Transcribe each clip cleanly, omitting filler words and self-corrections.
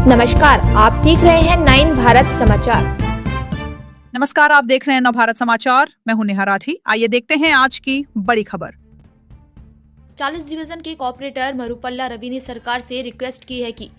नमस्कार, आप देख रहे हैं 9 भारत समाचार। नमस्कार, आप देख रहे हैं नव भारत समाचार। मैं हूं नेहा राठी। आइए देखते हैं आज की बड़ी खबर। 40 डिवीजन के कॉर्पोरेटर मरुपल्ला रवि ने सरकार से रिक्वेस्ट की है कि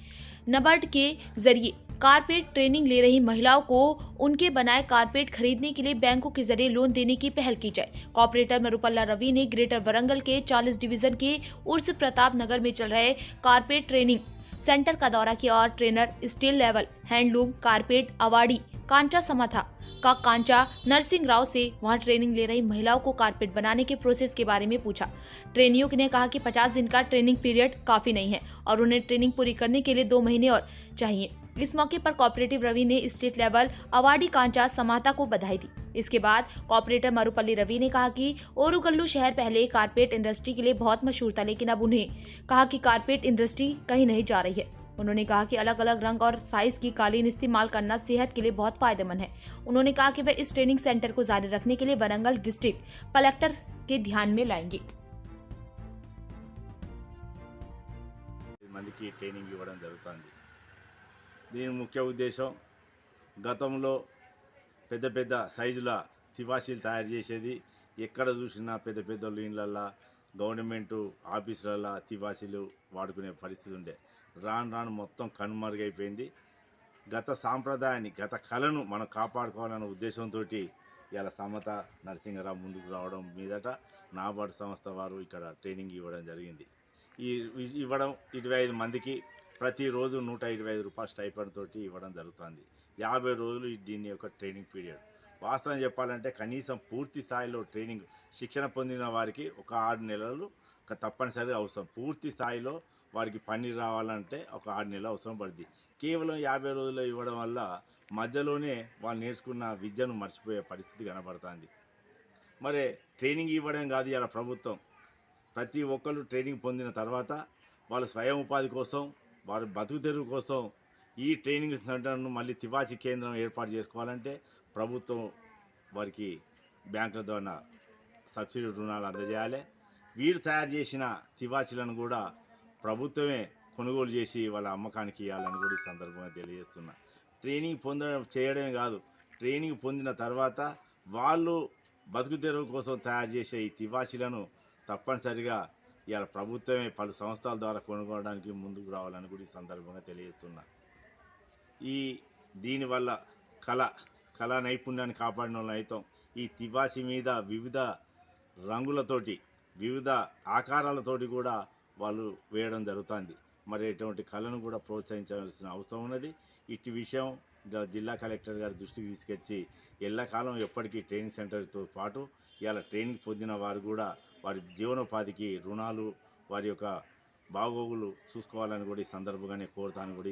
नबार्ड के जरिए कारपेट ट्रेनिंग ले रही महिलाओं को उनके बनाए कारपेट खरीदने के लिए बैंकों के जरिए लोन देने की पहल की जाए। कॉर्पोरेटर मरुपल्ला रवि ने ग्रेटर वरंगल के 40 डिवीजन के उर्स प्रताप नगर में चल रहे कारपेट ट्रेनिंग सेंटर का दौरा किया और trainer steel level handloom carpet awardee Kancha Samatha का कांचा नरसिंह राव से वहां ट्रेनिंग ले रही महिलाओं को कारपेट बनाने के प्रोसेस के बारे में पूछा। ट्रेनियों ने कहा कि 50 दिन का ट्रेनिंग पीरियड काफी नहीं है और उन्हें ट्रेनिंग पूरी करने के लिए 2 महीने और चाहिए। इस मौके पर कोऑपरेटिव रवि ने स्टेट लेवल अवार्डी कांचा समाता को बधाई दी। इसके बाद कोऑपरेटर मरुपल्ली रवि ने कहा कि ओरुगल्लू शहर पहले कारपेट इंडस्ट्री के लिए बहुत मशहूर था, लेकिन अब उन्हें कहा कि कारपेट इंडस्ट्री कहीं नहीं जा रही है। उन्होंने कहा कि अलग अलग रंग और साइज की कालीन इस्तेमाल करना सेहत के लिए बहुत फायदेमंद है। उन्होंने कहा कि वे इस ट्रेनिंग सेंटर को जारी रखने के लिए वरंगल डिस्ट्रिक्ट कलेक्टर के ध्यान में लाएंगे। మందికి ట్రైనింగ్ ఇవ్వడం జరుగుతుంది। దీని ముఖ్య ఉద్దేశం గతంలో పెద్ద పెద్ద సైజుల తివాచీలు తయారు చేసేది ఎక్కడ చూసినా పెద్ద పెద్ద ఇళ్ళల్లో గవర్నమెంట్ ఆఫీసులలో తివాచీలు వాడుకునే పరిస్థితి ఉండే। రాను రాను మొత్తం కనుమరుగైపోయింది। గత సాంప్రదాయాన్ని గత కళను మనం కాపాడుకోవాలనే ఉద్దేశంతో ఇలా సమత నరసింహరావు ముందుకు రావడం మీదట నాబార్డు సంస్థ వారు ఇక్కడ ట్రైనింగ్ ఇవ్వడం జరిగింది। ఇవ్వడం 25 మందికి ప్రతిరోజు 125 రూపాయల స్టైపెండ్ తోటి ఇవ్వడం జరుగుతుంది। 50 రోజులు దీని యొక్క ట్రైనింగ్ పీరియడ్। వాస్తవం చెప్పాలంటే కనీసం పూర్తి స్థాయిలో ట్రైనింగ్ శిక్షణ పొందిన వారికి ఒక 6 నెలలు తప్పనిసరిగా అవసరం। పూర్తి స్థాయిలో వారికి పని రావాలంటే ఒక 6 నెలలు అవసరం పడుతుంది। కేవలం 50 రోజులు ఇవ్వడం వల్ల మధ్యలోనే వాళ్ళు నేర్చుకున్న విద్యను మర్చిపోయే పరిస్థితి కనబడుతుంది। మరి ట్రైనింగ్ ఇవ్వడం కాదు ఇలా ప్రభుత్వం ప్రతి ఒక్కరు ట్రైనింగ్ పొందిన తర్వాత వాళ్ళ స్వయం ఉపాధి కోసం వారి బతుకు తెరువు కోసం ఈ ట్రైనింగ్ సెంటర్ను మళ్ళీ తివాచీ కేంద్రం ఏర్పాటు చేసుకోవాలంటే ప్రభుత్వం వారికి బ్యాంకుల ద్వారా సబ్సిడీ రుణాలు అందజేయాలి। వీరు తయారు చేసిన తివాచీలను కూడా ప్రభుత్వమే కొనుగోలు చేసి వాళ్ళ అమ్మకానికి ఇవ్వాలని కూడా ఈ సందర్భంగా తెలియజేస్తున్నా। ట్రైనింగ్ చేయడమే కాదు, ట్రైనింగ్ పొందిన తర్వాత వాళ్ళు బతుకు తెరువు కోసం తయారు చేసే ఈ తివాచీలను తప్పనిసరిగా ఇవాళ ప్రభుత్వమే పలు సంస్థల ద్వారా కొనుగోవడానికి ముందుకు రావాలని కూడా ఈ సందర్భంగా తెలియజేస్తున్నా। దీనివల్ల కళా నైపుణ్యాన్ని కాపాడిన వాళ్ళు అవుతాం। ఈ తివాచీ మీద వివిధ రంగులతోటి వివిధ ఆకారాలతోటి కూడా వాళ్ళు వేయడం జరుగుతుంది। మరి ఇటువంటి కళను కూడా ప్రోత్సహించాల్సిన అవసరం ఉన్నది। ఇటు విషయం జిల్లా కలెక్టర్ గారి దృష్టికి తీసుకొచ్చి ఎల్లకాలం ఎప్పటికీ ట్రైనింగ్ సెంటర్తో పాటు ఇవాళ ట్రైనింగ్ పొందిన వారు కూడా వారి జీవనోపాధికి రుణాలు వారి యొక్క బాగోగులు చూసుకోవాలని కూడా ఈ సందర్భంగానే కోరుతాను కూడా